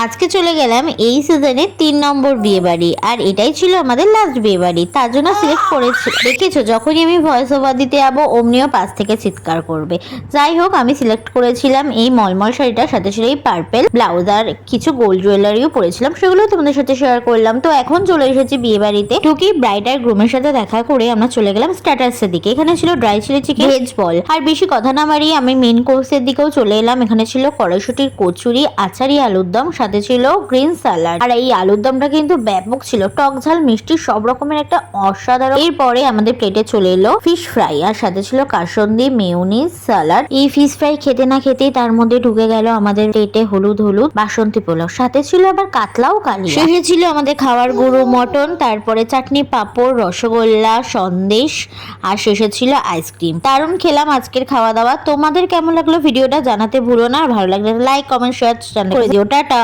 আজকে চলে গেলাম এই সিজনের 3 নম্বর বিয়ে বাড়ি, আর এটাই ছিল আমাদের লাস্ট বিয়ে বাড়ি। তার জন্য সিলেক্ট করেছি। দেখেছো, যখনই আমি ভয়েস ওভার দিতে যাবো অমনিও পাশ থেকে চিৎকার করবে। যাই হোক, আমি সিলেক্ট করেছিলাম এই মলমল শাড়িটার সাথে ছিল এই পার্পেল ব্লাউজ, আর কিছু গোল্ড জুয়েলারিও পরেছিলাম, সেগুলো তোমাদের সাথে শেয়ার করলাম। তো এখন চলে এসেছি বিয়ে বাড়িতে। টুকি ব্রাইড আর গ্রুমের সাথে দেখা করে আমরা চলে গেলাম স্ট্যাটাসের দিকে। এখানে ছিল ড্রাই চিলি চিকেন, ভেজ বল, আর বেশি কথা না মারিয়ে আমি মেন কোর্সের দিকেও চলে এলাম। এখানে ছিল কড়াইশুটির কচুরি, আচারি, আলুর দম, সাথে ছিল গ্রিন স্যালাড। আর এই আলুর দমটা কিন্তু ব্যাপক ছিল, টক ঝাল মিষ্টি সব রকমের একটা অসাধারণ। এরপরে আমাদের প্লেটে চলে এলো ফিশ ফ্রাই, আর সাথে ছিল কাসন্দি, মেয়োনিজ, স্যালাড। এই ফিশ ফ্রাই খেতে না খেতেই তার মধ্যে ঢুকে গেল আমাদের প্লেটে হলুদ হলুদ বাসন্তী পোলাও, সাথে ছিল আবার কাতলাও কালিয়া। শেষে ছিল আমাদের খাওয়ার গুরু মটন, তারপরে চাটনি, পাঁপড়, রসগোল্লা, সন্দেশ, আর শেষে ছিল আইসক্রিম। দারুণ খেলাম আজকের খাওয়া দাওয়া। তোমাদের কেমন লাগলো ভিডিওটা জানাতে ভুলো না, আর ভালো লাগলে লাইক, কমেন্ট, শেয়ার করে দিও। টাটা।